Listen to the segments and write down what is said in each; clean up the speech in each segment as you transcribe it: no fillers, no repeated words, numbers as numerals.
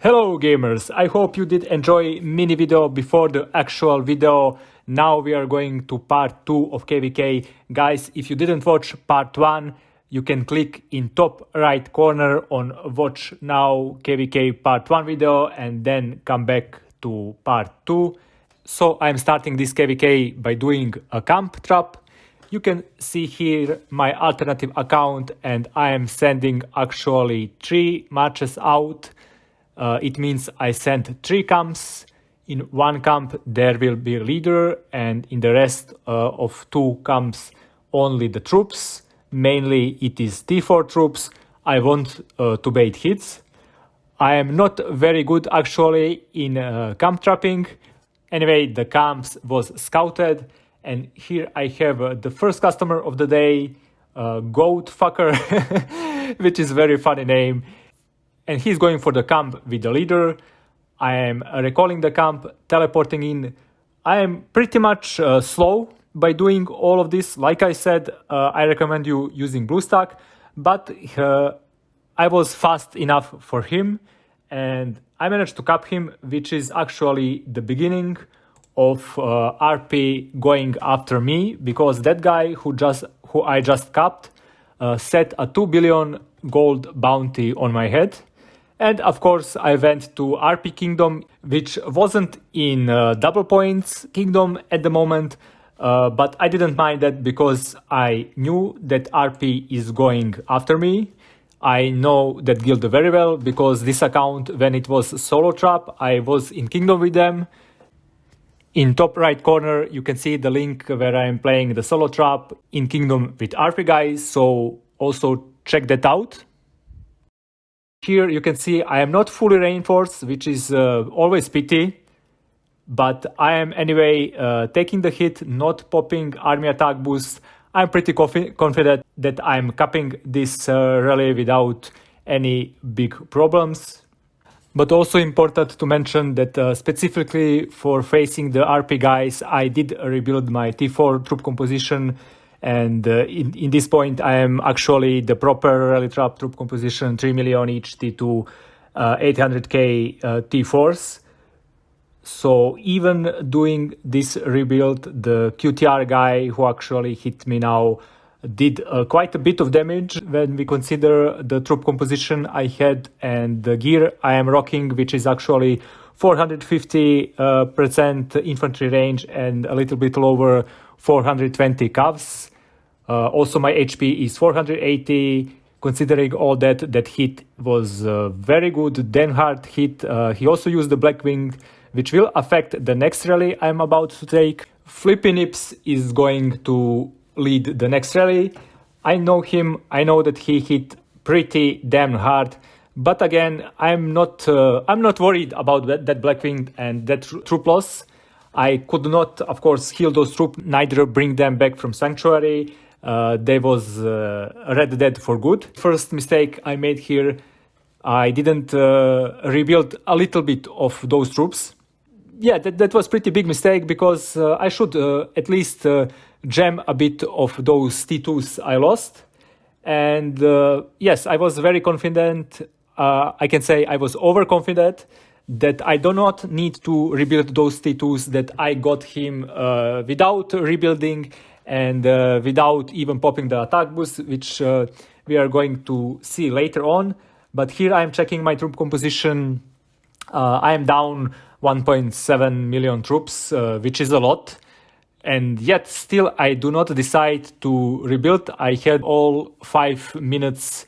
Hello gamers, I hope you did enjoy mini video before the actual video. Now we are going to part 2 of KVK. Guys, if you didn't watch part 1, you can click in top right corner on watch now KVK part 1 video and then come back to part 2. So I'm starting this KVK by doing a camp trap. You can see here my alternative account and I am sending actually 3 matches out. It means I sent 3 camps. In one camp there will be a leader and in the rest of 2 camps only the troops. Mainly it is T4 troops. I want to bait hits. I am not very good actually in camp trapping. Anyway, the camps was scouted and here I have the first customer of the day, Goat Fucker, which is a very funny name. And he's going for the camp with the leader. I am recalling the camp, teleporting in. I am pretty much slow by doing all of this. Like I said, I recommend you using BlueStack, but I was fast enough for him and I managed to cap him, which is actually the beginning of RP going after me, because that guy who I just capped set a 2 billion gold bounty on my head. And of course I went to RP Kingdom, which wasn't in double points kingdom at the moment, but I didn't mind that because I knew that RP is going after me. I know that guild very well because this account, when it was solo trap, I was in kingdom with them. In top right corner you can see the link where I am playing the solo trap in kingdom with RP guys, so also check that out. Here you can see I am not fully reinforced, which is always pity, but I am anyway taking the hit, not popping army attack boost. I'm pretty confident that I'm capping this rally without any big problems. But also important to mention that specifically for facing the RP guys, I did rebuild my T4 troop composition. And in this point, I am actually the proper rally trap troop composition, 3 million each T2, 800k T4s. So even doing this rebuild, the QTR guy who actually hit me now did quite a bit of damage when we consider the troop composition I had and the gear I am rocking, which is actually 450% infantry range and a little bit lower 420 cavs. Also my HP is 480. Considering all that, that hit was very good. Den hard hit. He also used the Blackwing, which will affect the next rally I'm about to take. Flippy Nips is going to lead the next rally. I know him. I know that he hit pretty damn hard. But again, I'm not worried about that Blackwing and that troop loss. I could not, of course, heal those troops, neither bring them back from Sanctuary. They was red dead for good. First mistake I made here, I didn't rebuild a little bit of those troops. Yeah, that was pretty big mistake because I should at least jam a bit of those T2s I lost. And yes, I was very confident. I can say I was overconfident that I do not need to rebuild those T2s, that I got him without rebuilding and without even popping the attack boost, which we are going to see later on. But here I'm checking my troop composition. I am down 1.7 million troops, which is a lot. And yet still I do not decide to rebuild. I had all 5 minutes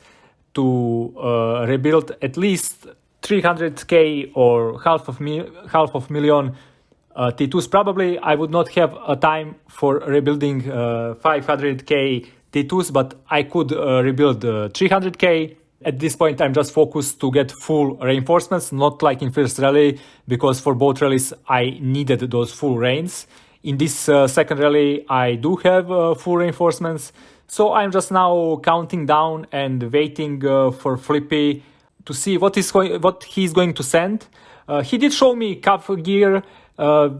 to rebuild at least 300k or half of million T2s. Probably I would not have a time for rebuilding 500k T2s, but I could rebuild 300k. At this point I'm just focused to get full reinforcements, not like in first rally, because for both rallies I needed those full reins. In this second rally I do have full reinforcements, so I'm just now counting down and waiting for Flippy to see what he's going to send. He did show me cav gear,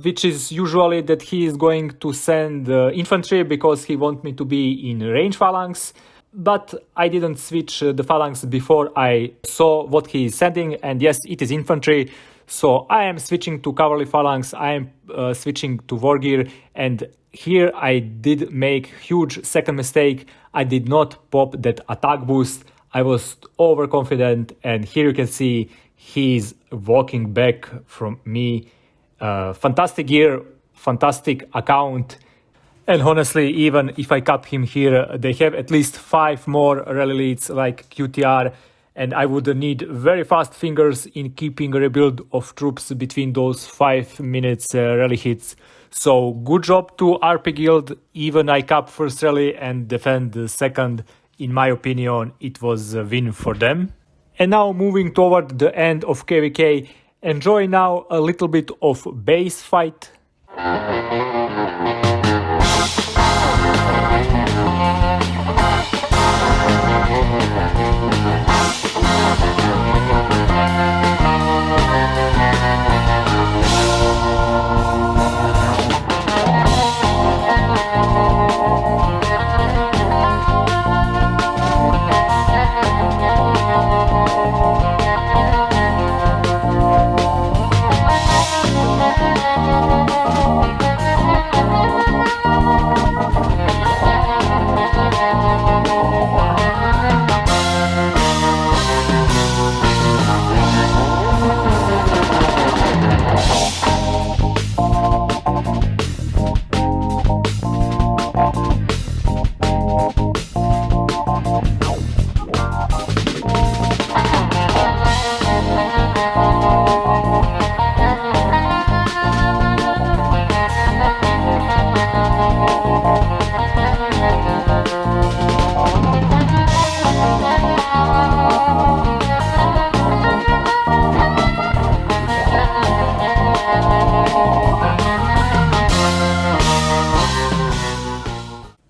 which is usually that he is going to send infantry because he wants me to be in range phalanx. But I didn't switch the phalanx before I saw what he is sending, and yes, it is infantry. So I am switching to cavalry phalanx, I am switching to war gear, and here I did make huge second mistake. I did not pop that attack boost. I was overconfident, and here you can see he's walking back from me. Fantastic gear, fantastic account. And honestly, even if I cap him here, they have at least 5 more rally leads like QTR, and I would need very fast fingers in keeping a rebuild of troops between those 5 minutes rally hits. So good job to RP Guild. Even I cap first rally and defend the second. In my opinion, it was a win for them. And now moving toward the end of KVK, enjoy now a little bit of base fight.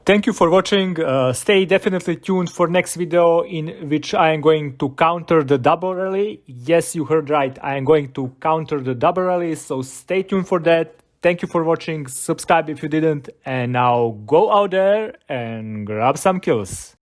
Thank you for watching. Stay definitely tuned for next video in which I am going to counter the double rally. Yes, you heard right. I am going to counter the double rally. So stay tuned for that. Thank you for watching. Subscribe if you didn't. And now go out there and grab some kills.